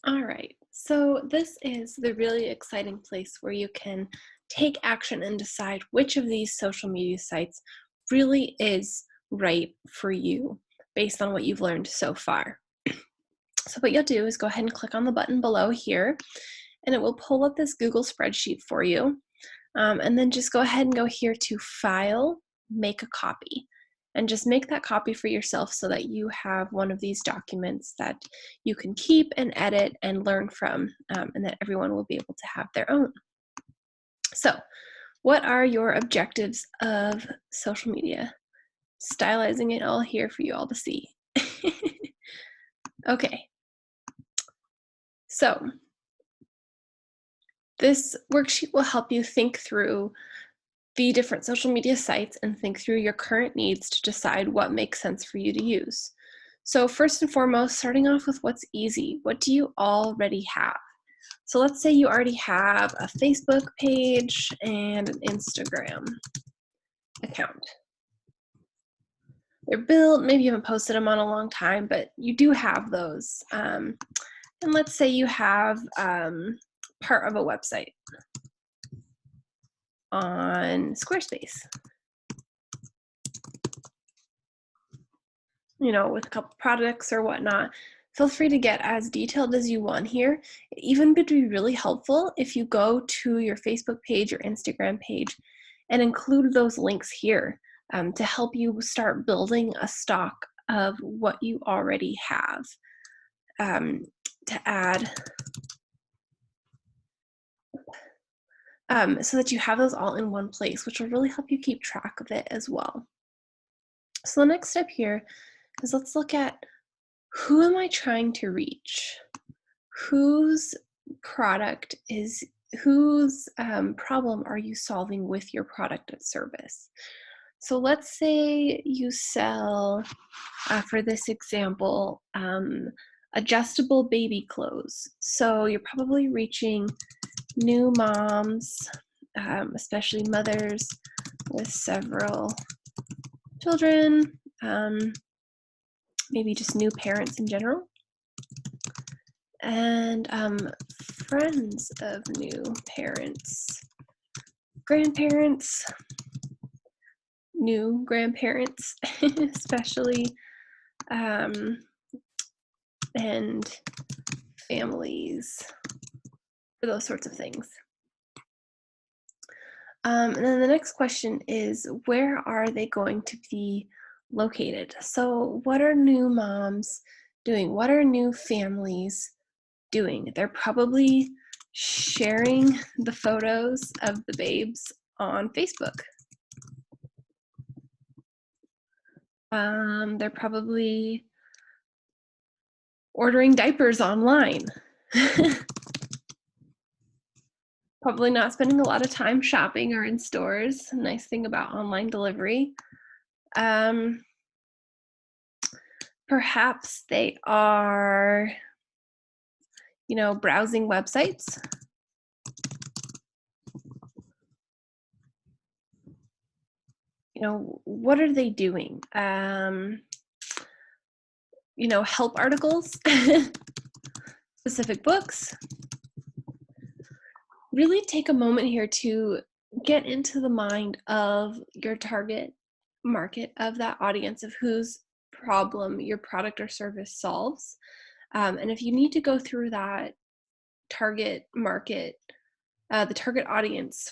All right, so this is the really exciting place where you can take action and decide which of these social media sites really is right for you based on what you've learned so far. So what you'll do is go ahead and click on the button below here, and it will pull up this Google spreadsheet for you. And then just go ahead and go here to File, Make a Copy. And just make that copy for yourself so that you have one of these documents that you can keep and edit and learn from, and that everyone will be able to have their own. So, what are your objectives of social media? Stylizing it all here for you all to see. Okay, so this worksheet will help you think through the different social media sites and think through your current needs to decide what makes sense for you to use. So first and foremost, starting off with what's easy. What do you already have? So let's say you already have a Facebook page and an Instagram account. They're built, maybe you haven't posted them on a long time, but you do have those. And let's say you have part of a website on Squarespace, with a couple products or whatnot. Feel free to get as detailed as you want here. It even would be really helpful if you go to your Facebook page or Instagram page and include those links here to help you start building a stock of what you already have to add so that you have those all in one place, which will really help you keep track of it as well. So the next step here is let's look at who am I trying to reach? Whose problem are you solving with your product or service? So let's say you sell, for this example, adjustable baby clothes. So you're probably reaching new moms, especially mothers with several children, maybe just new parents in general, and friends of new parents, grandparents, new grandparents, especially, and families, for those sorts of things. And then the next question is, where are they going to be located? So what are new moms doing? What are new families doing? They're probably sharing the photos of the babes on Facebook. They're probably ordering diapers online. Probably not spending a lot of time shopping or in stores. Nice thing about online delivery. Perhaps they are, browsing websites. What are they doing? Help articles, specific books. Really take a moment here to get into the mind of your target market, of that audience, of whose problem your product or service solves. And if you need to go through that target market, the target audience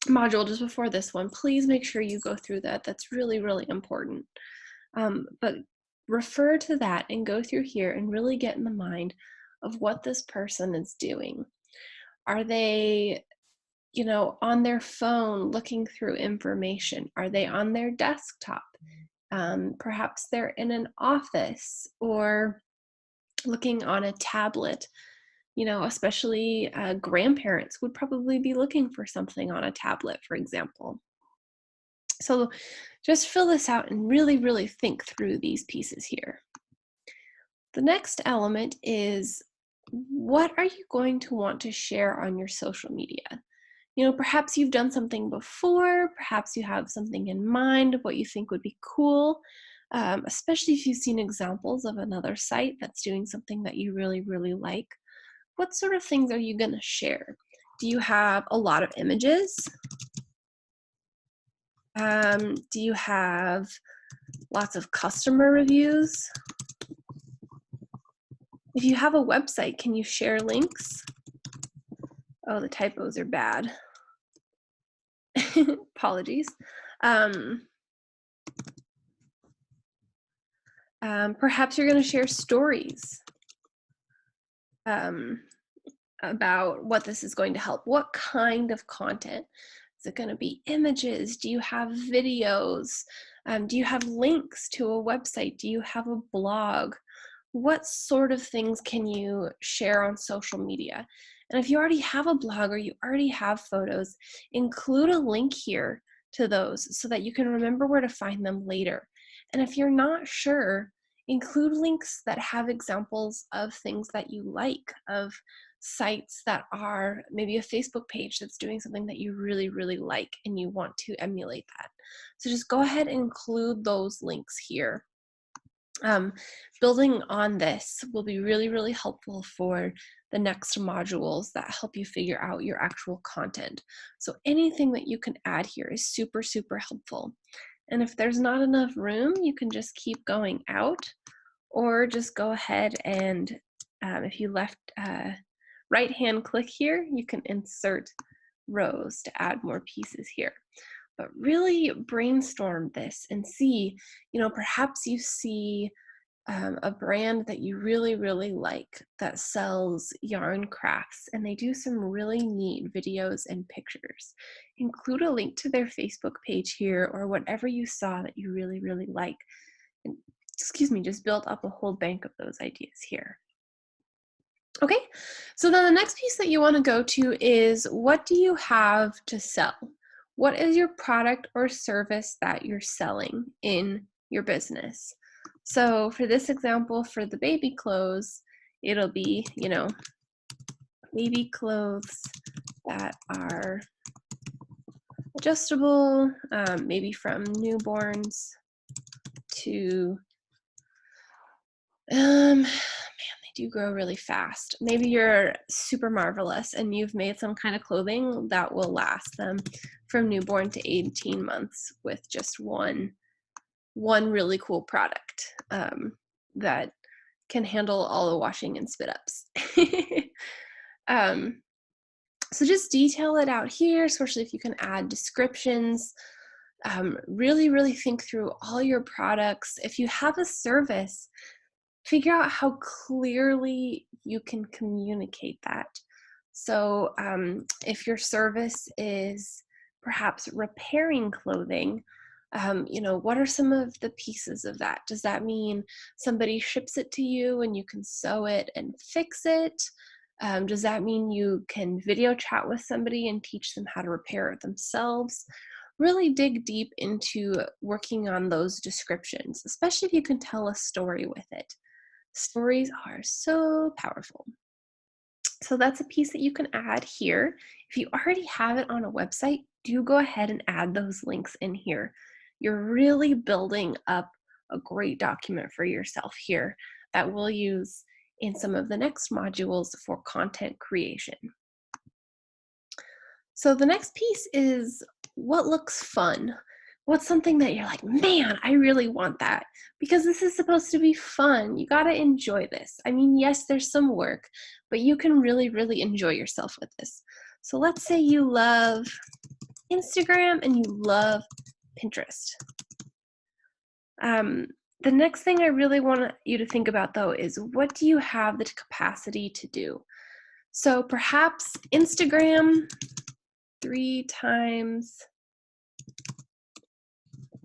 module just before this one, please make sure you go through that. That's really, really important. But refer to that and go through here and really get in the mind of what this person is doing. Are they, on their phone looking through information? Are they on their desktop? Perhaps they're in an office or looking on a tablet. Especially grandparents would probably be looking for something on a tablet, for example. So just fill this out and really, really think through these pieces here. The next element is, what are you going to want to share on your social media? Perhaps you've done something before, perhaps you have something in mind of what you think would be cool, especially if you've seen examples of another site that's doing something that you really, really like. what sort of things are you going to share? Do you have a lot of images? Do you have lots of customer reviews? If you have a website, can you share links? Oh, the typos are bad. Apologies. Perhaps you're going to share stories about what this is going to help. What kind of content? Is it going to be images? Do you have videos? Do you have links to a website? Do you have a blog? What sort of things can you share on social media? And if you already have a blog or you already have photos, include a link here to those so that you can remember where to find them later. And if you're not sure, include links that have examples of things that you like, of sites that are maybe a Facebook page that's doing something that you really, really like and you want to emulate that. So just go ahead and include those links here. Building on this will be really, really helpful for the next modules that help you figure out your actual content. So anything that you can add here is super, super helpful. And if there's not enough room, you can just keep going out, or just go ahead and if you left right hand click here, you can insert rows to add more pieces here. But really brainstorm this and see, perhaps you see a brand that you really, really like that sells yarn crafts, and they do some really neat videos and pictures. Include a link to their Facebook page here, or whatever you saw that you really, really like. And, just build up a whole bank of those ideas here. Okay, so then the next piece that you want to go to is, what do you have to sell? What is your product or service that you're selling in your business? So for this example, for the baby clothes, it'll be, baby clothes that are adjustable, maybe from newborns to, do grow really fast. Maybe you're super marvelous and you've made some kind of clothing that will last them from newborn to 18 months with just one really cool product that can handle all the washing and spit ups. So just detail it out here, especially if you can add descriptions. Really, really think through all your products. If you have a service, figure out how clearly you can communicate that. So if your service is perhaps repairing clothing, what are some of the pieces of that? Does that mean somebody ships it to you and you can sew it and fix it? Does that mean you can video chat with somebody and teach them how to repair it themselves? Really dig deep into working on those descriptions, especially if you can tell a story with it. Stories are so powerful. So that's a piece that you can add here. If you already have it on a website, do go ahead and add those links in here. You're really building up a great document for yourself here that we'll use in some of the next modules for content creation. So the next piece is, what looks fun? What's something that you're like, man, I really want that? Because this is supposed to be fun. You got to enjoy this. I mean, yes, there's some work, but you can really, really enjoy yourself with this. So let's say you love Instagram and you love Pinterest. The next thing I really want you to think about, though, is, what do you have the capacity to do? So perhaps Instagram 3 times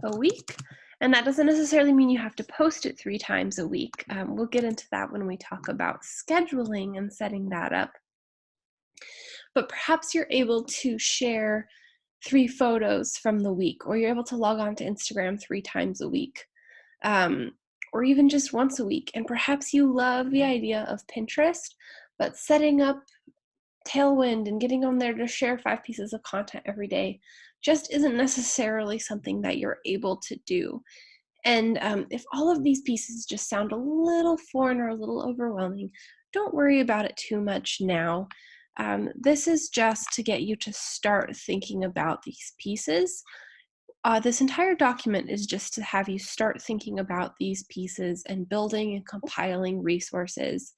a week. And that doesn't necessarily mean you have to post it 3 times a week. We'll get into that when we talk about scheduling and setting that up. But perhaps you're able to share 3 photos from the week, or you're able to log on to Instagram 3 times a week, or even just once a week. And perhaps you love the idea of Pinterest, but setting up Tailwind and getting on there to share 5 pieces of content every day just isn't necessarily something that you're able to do. And if all of these pieces just sound a little foreign or a little overwhelming, don't worry about it too much now. This is just to get you to start thinking about these pieces. This entire document is just to have you start thinking about these pieces and building and compiling resources.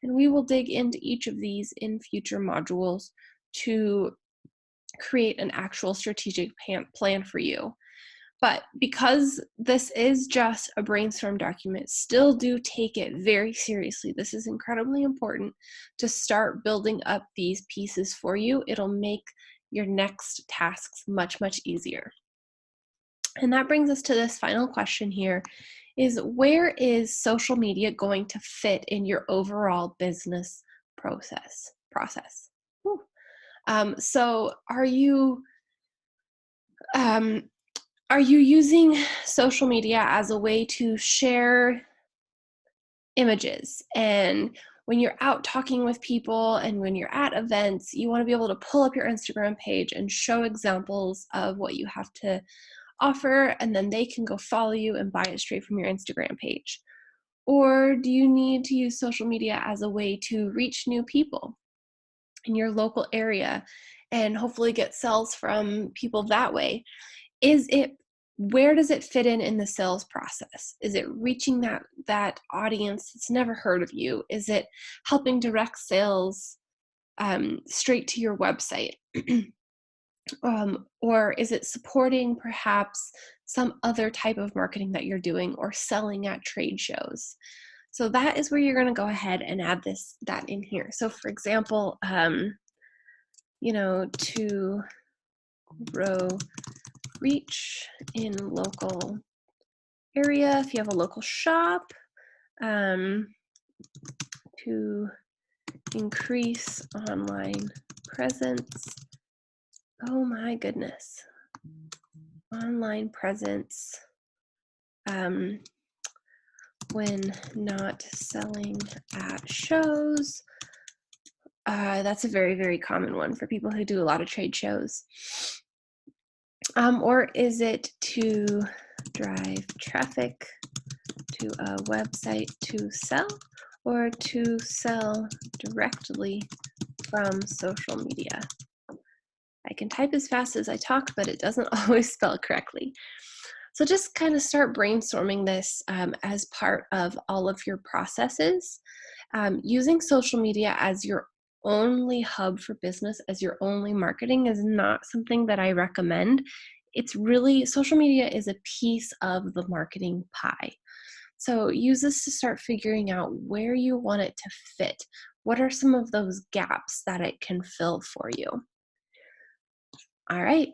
And we will dig into each of these in future modules to create an actual strategic plan for you. But because this is just a brainstorm document, still do take it very seriously. This is incredibly important to start building up these pieces for you. It'll make your next tasks much, much easier. And that brings us to this final question here is, where is social media going to fit in your overall business process? Whew. So um, are you using social media as a way to share images? And when you're out talking with people and when you're at events, you want to be able to pull up your Instagram page and show examples of what you have to offer, and then they can go follow you and buy it straight from your Instagram page? Or do you need to use social media as a way to reach new people in your local area and hopefully get sales from people that way? Where does it fit in the sales process? Is it reaching that audience that's never heard of you? Is it helping direct sales straight to your website? Or is it supporting perhaps some other type of marketing that you're doing or selling at trade shows? So that is where you're going to go ahead and add that in here. So for example, to grow reach in local area, if you have a local shop, to increase online presence. Oh my goodness. Online presence when not selling at shows. That's a very, very common one for people who do a lot of trade shows. Or is it to drive traffic to a website to sell, or to sell directly from social media? I can type as fast as I talk, but it doesn't always spell correctly. So just kind of start brainstorming this as part of all of your processes. Using social media as your only hub for business, as your only marketing, is not something that I recommend. It's really, social media is a piece of the marketing pie. So use this to start figuring out where you want it to fit. What are some of those gaps that it can fill for you? All right.